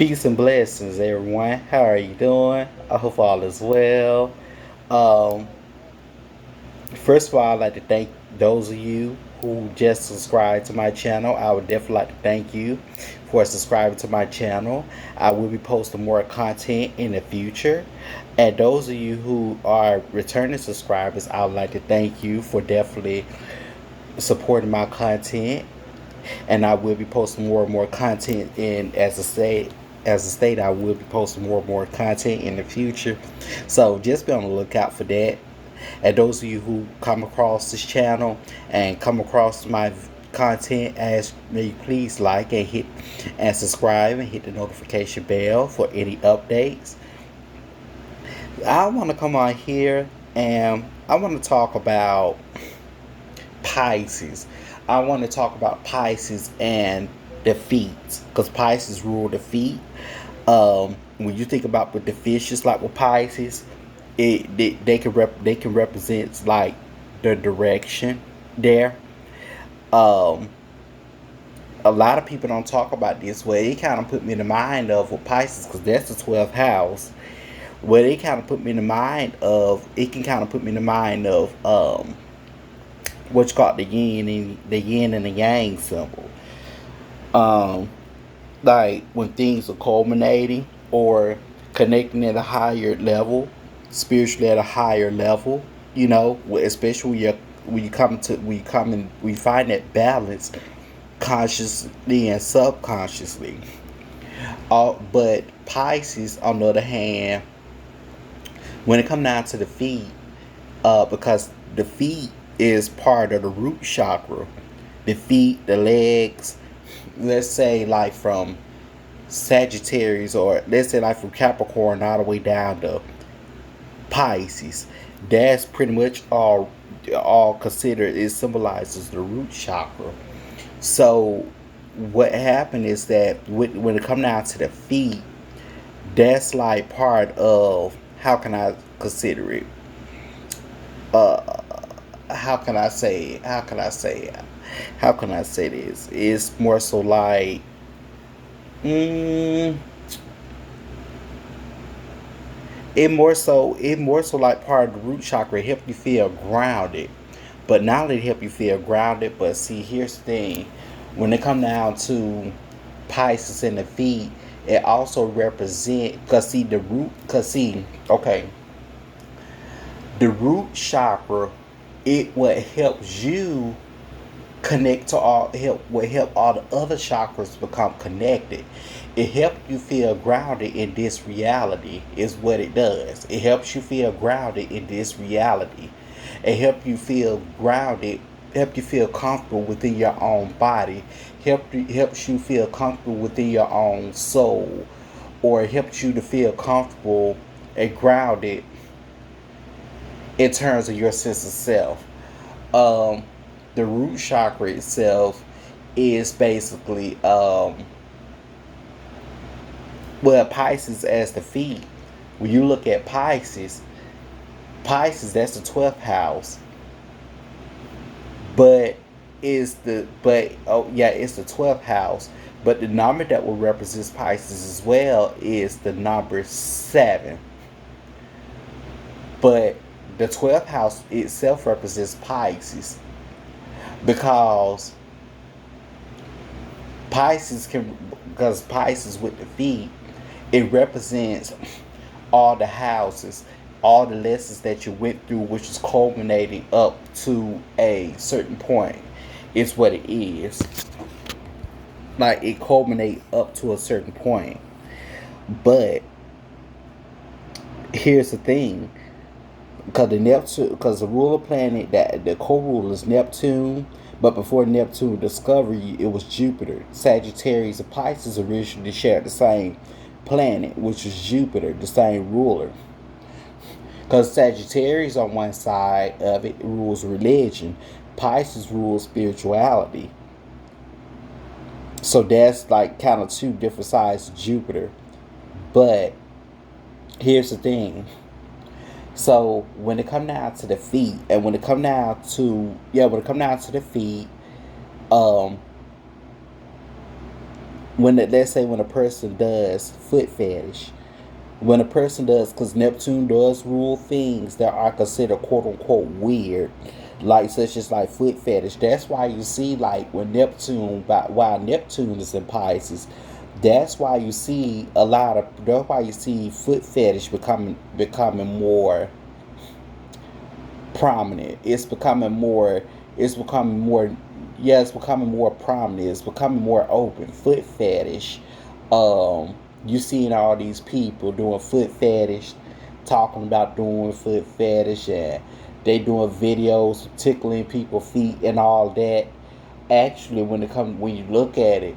Peace and blessings, everyone. How are you doing? I hope all is well. Um, First of all, I'd like to thank those of you who just subscribed to my channel. I would definitely like to thank you for subscribing to my channel. I will be posting more content in the future. And those of you who are returning subscribers, I would like to thank you for definitely supporting my content, and I will be posting more and more content. And as a state, I will be posting more and more content in the future. So just be on the lookout for that. And those of you who come across this channel and come across my content, ask me please like and hit and subscribe and hit the notification bell for any updates. I want to come on here and I want to talk about Pisces. I want to talk about Pisces and the feet, because Pisces rule the feet. When you think about with the fishes, like with Pisces, they can represent like the direction there. Um, a lot of people don't talk about this way. It kind of put me in the mind of with Pisces, because that's the 12th house. Where it kind of put me in the mind of, it can kind of put me in the mind of what's called the yin and the yang symbol. Um, like when things are culminating or connecting at a higher level, spiritually at a higher level. Especially when you find that balance consciously and subconsciously. But Pisces, on the other hand, when it comes down to the feet, because the feet is part of the root chakra. The feet, the legs, let's say like from Sagittarius, or let's say like from Capricorn all the way down to Pisces. That's pretty much all considered. It symbolizes the root chakra. So what happened is that when it comes down to the feet, that's like part of, how can I consider it? Uh, how can I say? How can I say? How can I say this? It's more so like, mm, it more so like part of the root chakra. It help you feel grounded, but not only help you feel grounded, but see, here's the thing: when it come down to Pisces and the feet, it also represent, okay, the root chakra, it what helps you connect to all help will help all the other chakras become connected. It helps you feel grounded in this reality, is what it does. It helps you feel grounded in this reality. It help you feel comfortable within your own body. Helps you feel comfortable within your own soul, or it helps you to feel comfortable and grounded in terms of your sense of self. um the root chakra itself is basically, well, Pisces as the feet. When you look at Pisces, that's the 12th house. But it's the 12th house. But the number that will represent Pisces as well is the number 7. But the 12th house itself represents Pisces, because Pisces with the feet, it represents all the houses, all the lessons that you went through, which is culminating up to a certain point. It's what it is. Like, it culminate up to a certain point. But here's the thing: because the ruler planet, that the co-ruler is Neptune. But before Neptune discovery, it was Jupiter. Sagittarius and Pisces originally shared the same planet, which was Jupiter, the same ruler. Because Sagittarius on one side of it rules religion, Pisces rules spirituality. So that's like kind of two different sides of Jupiter. But here's the thing: so when it come down to the feet, and when it come down to the feet, um, let's say when a person does foot fetish, when a person does, because Neptune does rule things that are considered quote unquote weird, like such as like foot fetish. That's why you see like when Neptune, while Neptune is in Pisces, that's why you see a lot of, that's why you see foot fetish becoming more prominent. It's becoming more, yeah, it's becoming more prominent. It's becoming more open. Foot fetish. You seeing all these people doing foot fetish, talking about doing foot fetish, and they doing videos tickling people's feet and all that. Actually, when you look at it,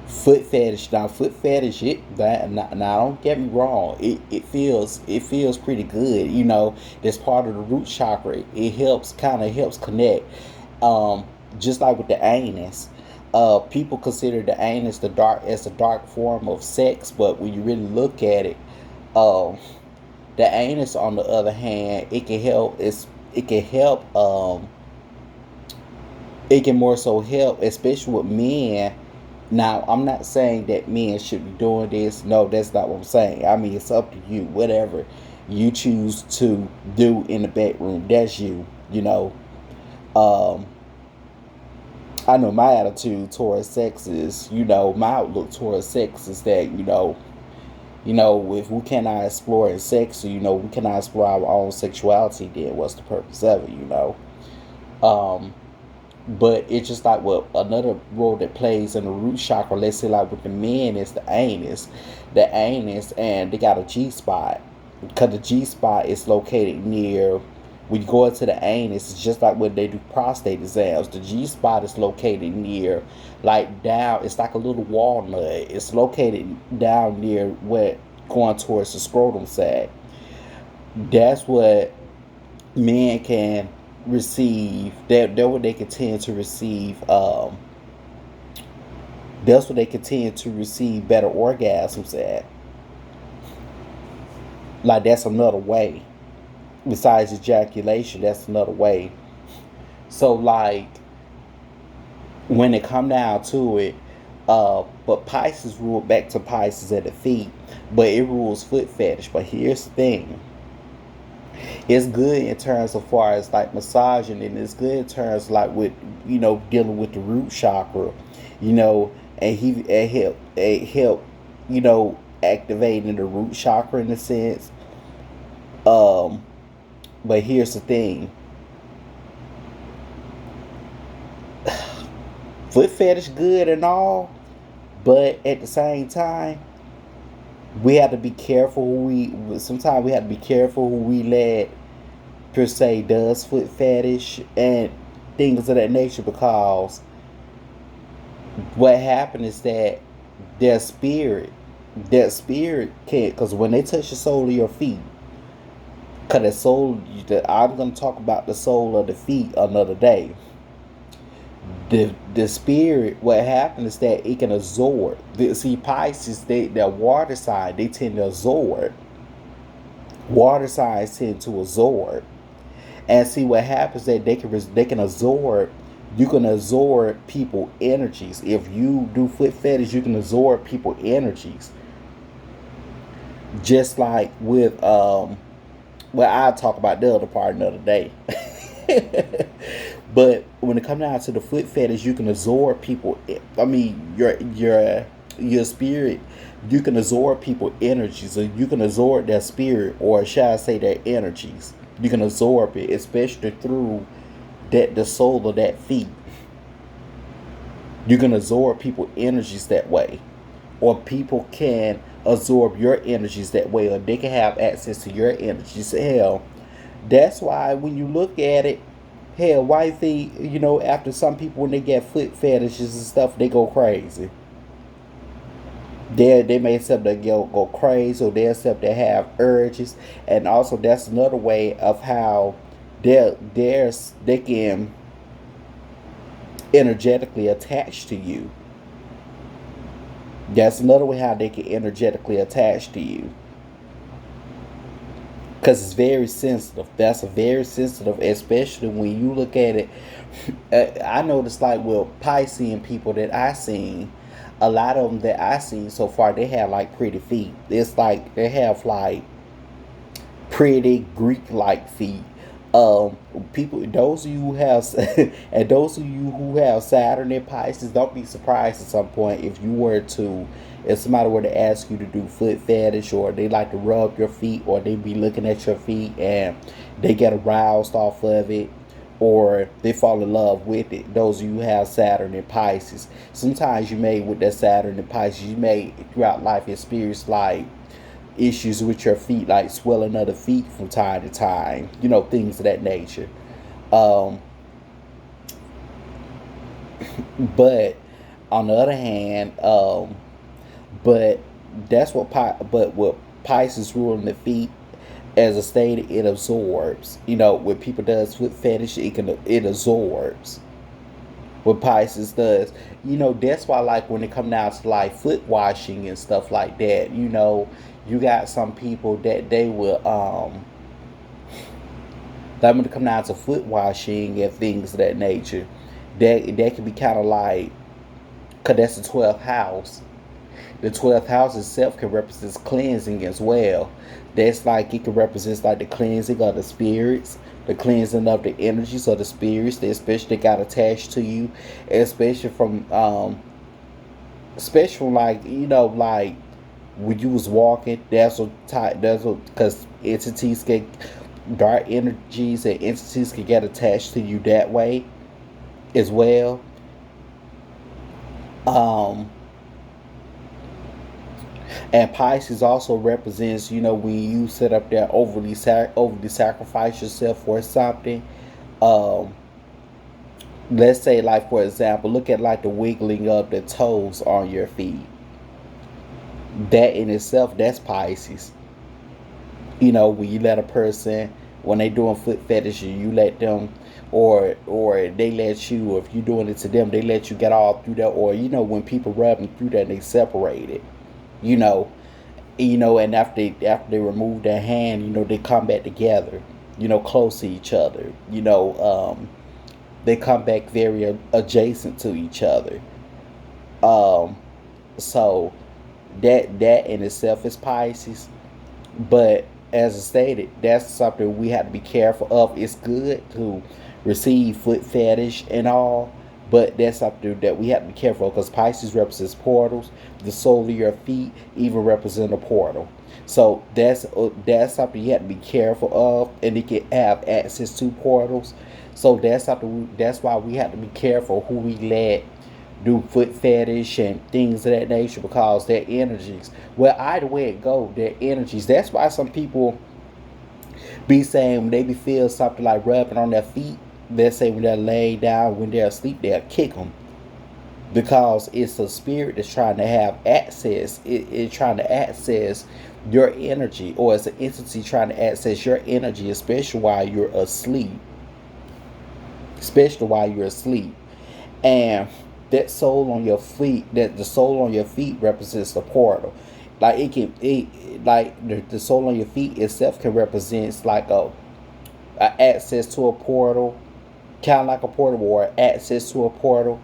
foot fetish, now don't get me wrong, it feels pretty good, that's part of the root chakra. It helps connect, um just like with the anus. People consider the anus the dark form of sex, but when you really look at it, um the anus, on the other hand, it can help, it can more so help, especially with men. Now, I'm not saying that men should be doing this. No, that's not what I'm saying. I mean, it's up to you. Whatever you choose to do in the bedroom, that's you. Um, I know my attitude towards sex is, my outlook towards sex is that, if we cannot explore in sex, or, we cannot explore our own sexuality, then what's the purpose of it? Um, But it's just like what another role that plays in the root chakra. Let's say like with the men is the anus, and they got a G spot, because the G spot is located near. When you go into the anus, it's just like when they do prostate exams. The G spot is located near, like down. It's like a little walnut. It's located down near where going towards the scrotum sac. That's what men can receive. That what they can tend to receive. That's what they continue to receive better orgasms at. Like that's another way. Besides ejaculation, that's another way. So like when it come down to it, but Pisces rule back to Pisces at the feet, but it rules foot fetish. But here's the thing. It's good in terms of far as like massaging, and it's good in terms like with dealing with the root chakra, and it help activating the root chakra in a sense. Um, but here's the thing: foot fetish good and all, but at the same time, we have to be careful who we. Sometimes we have to be careful who we let per se does foot fetish and things of that nature, because what happened is that their spirit their spirit can't, because when they touch the sole of your feet, because I'm going to talk about the sole of the feet another day. The spirit, what happens is that it can absorb. See, Pisces, they're water sign, they tend to absorb. Water signs tend to absorb. And see what happens that they can absorb. You can absorb people energies. If you do foot fetish, you can absorb people energies. Just like with well, I'll talk about the other part another day. But when it comes down to the foot fetish, you can absorb people. I mean, your spirit. You can absorb people energies, or you can absorb their spirit, or shall I say their energies. You can absorb it, especially through that the sole of that feet. You can absorb people energies that way, or people can absorb your energies that way, or they can have access to your energies. Hell, that's why when you look at it, hell, why after some people when they get foot fetishes and stuff, they go crazy. They may accept to go crazy, or they accept to have urges, and also that's another way of how they can energetically attach to you. That's another way how they can energetically attach to you, because it's very sensitive. That's a very sensitive, especially when you look at it. I noticed like with Piscean people that I seen. a lot of them that I seen so far, they have like pretty feet. It's like they have like pretty Greek-like feet. Um, People, those of you who have, and those of you who have Saturn in Pisces, don't be surprised at some point if you were to, if somebody were to ask you to do foot fetish, or they like to rub your feet, or they be looking at your feet and they get aroused off of it, or they fall in love with it. Those of you who have Saturn in Pisces, sometimes you may, with that Saturn in Pisces, you may throughout life experience like issues with your feet, like swelling of the feet from time to time, things of that nature. Um, but on the other hand, but that's what but what Pisces ruling the feet, as a state, it absorbs. When people does foot fetish, it absorbs. What Pisces does, that's why, like, when it come down to like foot washing and stuff like that, you got some people that they will like when it come down to foot washing and things of that nature, that can be kind of like, because that's the 12th house. The 12th house itself can represent cleansing as well. That's like, it can represent like the cleansing of the spirits, the cleansing of the energies of the spirits that especially got attached to you, especially from like, like when you was walking, that's what because entities get, dark energies and entities can get attached to you that way as well. Um, and Pisces also represents, when you sit up there overly sacrifice yourself for something. Um, let's say, like, for example, look at like the wiggling of the toes on your feet. That in itself, that's Pisces. When you let a person, when they doing foot fetish, you let them, or they let you, or if you're doing it to them, they let you get all through that, or when people rubbing through that, they separate it. You know, and after they remove their hand, they come back together. Close to each other. They come back very adjacent to each other. Um, so that in itself is Pisces. But as I stated, that's something we have to be careful of. It's good to receive foot fetish and all, but that's something that we have to be careful of, because Pisces represents portals. The sole of your feet even represent a portal. So that's something you have to be careful of, and it can have access to portals. So that's why we have to be careful who we let do foot fetish and things of that nature, because their energies, well, either way it go, their energies, that's why some people be saying when they be feel something like rubbing on their feet, they say when they're laying down, when they're asleep, they'll kick them, because it's a spirit that's trying to have access. It's trying to access your energy, or it's an entity trying to access your energy, especially while you're asleep. And that soul on your feet, that the soul on your feet represents the portal. Like the soul on your feet itself can represent like a access to a portal, kind of like a portal, or access to a portal.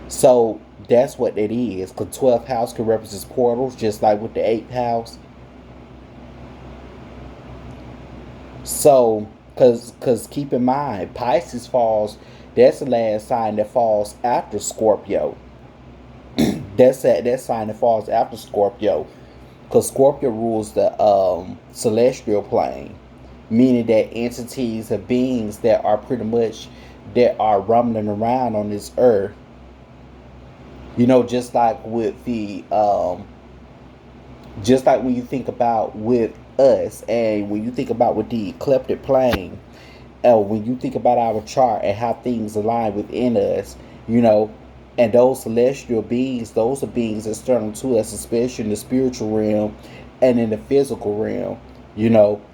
So that's what it is, because 12th house can represent portals, just like with the 8th house. So, cause keep in mind, Pisces falls. That's the last sign that falls after Scorpio. That sign that falls after Scorpio, because Scorpio rules the celestial plane, meaning that entities or beings that are pretty much, that are rumbling around on this earth. Just like with the just like when you think about with us, and when you think about with the ecliptic plane, when you think about our chart and how things align within us, you know, and those celestial beings, those are beings external to us, especially in the spiritual realm and in the physical realm,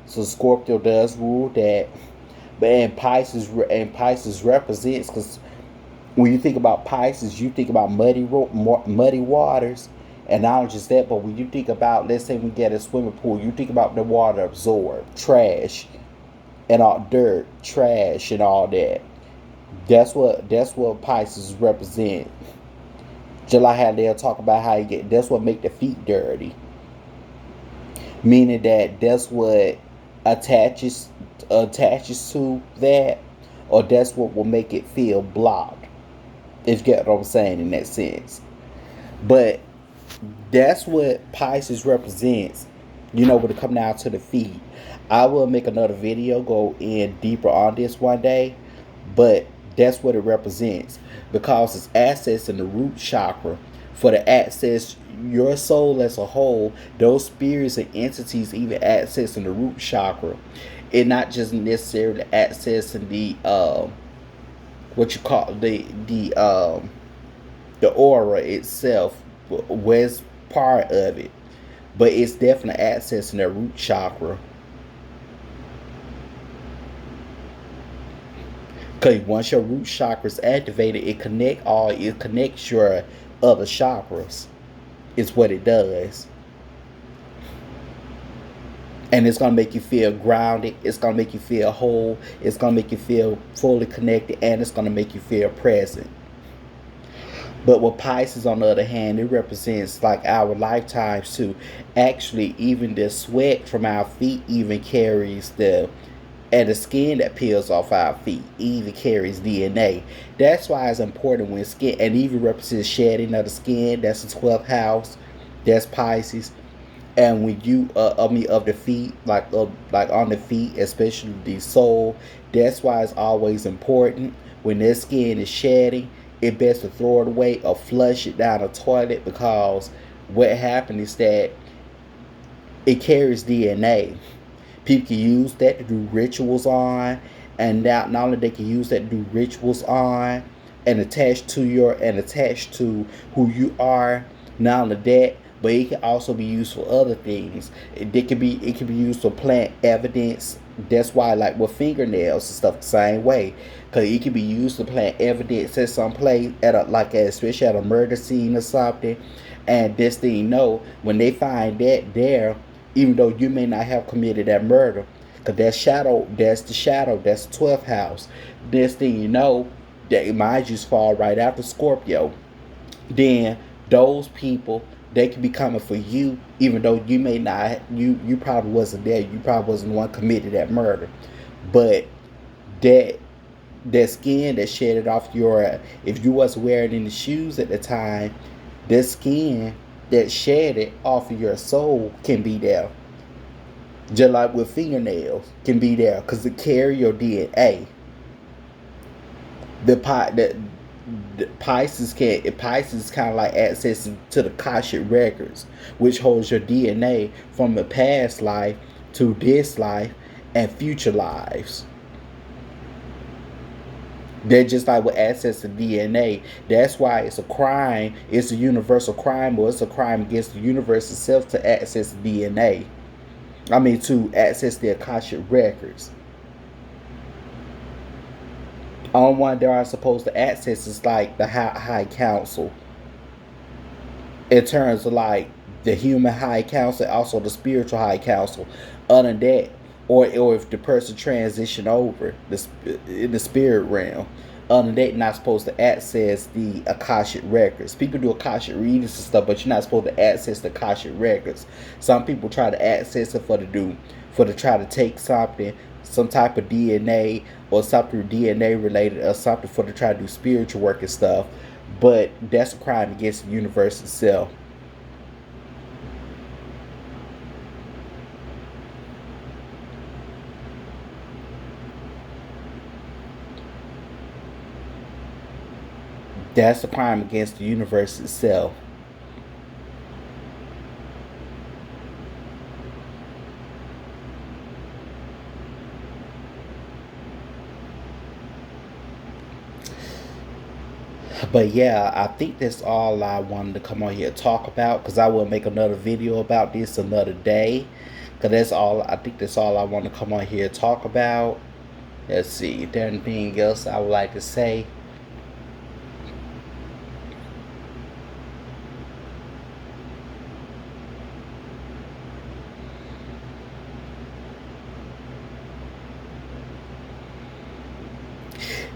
So Scorpio does rule that, but and Pisces represents, because when you think about Pisces, you think about muddy waters, and not just that, but when you think about, let's say we get a swimming pool, you think about the water absorb trash and all dirt, trash and all that. That's what Pisces represent. Just like how they'll talk about how you get, that's what make the feet dirty. Meaning that that's what attaches attaches to that, or that's what will make it feel blocked. If you get what I'm saying in that sense. But that's what Pisces represents. When it comes down to the feet. I will make another video, go in deeper on this one day, but that's what it represents because it's access in the root chakra. For the access, your soul as a whole, those spirits and entities even access in the root chakra. It not just necessarily access in the what you call the aura itself, was part of it, but it's definitely accessing the root chakra. Because once your root chakra is activated, it connects your other chakras. It's what it does. And it's gonna make you feel grounded, it's gonna make you feel whole, it's gonna make you feel fully connected, and it's gonna make you feel present. But with Pisces, on the other hand, it represents like our lifetimes too. Actually, even the sweat from our feet even carries the skin that peels off our feet even carries DNA. That's why it's important when skin, and even represents shedding of the skin. That's the 12th house. That's Pisces. And when you of the feet, like on the feet, especially the sole, that's why it's always important when their skin is shedding, it best to throw it away or flush it down the toilet, because what happens is that it carries DNA. People can use that to do rituals on, and now not only they can use that to do rituals on and attach to who you are. Not only that, but it can also be used for other things. It can be used for plant evidence. That's why, like with fingernails and stuff, the same way, because it can be used to plant evidence at some place, especially at a murder scene or something. And this thing, when they find that there, even though you may not have committed that murder, because that's the 12th house. This thing, that mind you fall right after Scorpio. Then those people, they can be coming for you, even though you may not, you probably wasn't there, you probably wasn't the one committed that murder. But that that skin that shedded off your, if you was wearing any shoes at the time, that skin that shedded off of your soul can be there. Just like with fingernails can be there, because it carry your DNA. The Pisces kind of like accessing to the Akashic records, which holds your DNA from the past life to this life and future lives. They're just like with access to DNA. That's why it's a crime. It's a universal crime, or it's a crime against the universe itself to access DNA. I mean, to access the Akashic records. On one they are supposed to access is like the high council. In terms of like the human high council, also the spiritual high council. Other than that, or if the person transition over in the spirit realm, other than that, not supposed to access the Akashic records. People do Akashic readings and stuff, but you're not supposed to access the Akashic records. Some people try to access it for to try to take something, some type of DNA or something DNA related or something, for to try to do spiritual work and stuff. But that's a crime against the universe itself. That's a crime against the universe itself. But yeah, I think that's all I wanted to come on here and talk about, because I will make another video about this another day. Because I think that's all I want to come on here and talk about. Let's see, if there's anything else I would like to say.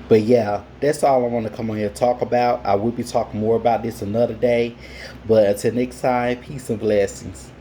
But yeah, that's all I want to come on here and talk about. I will be talking more about this another day. But until next time, peace and blessings.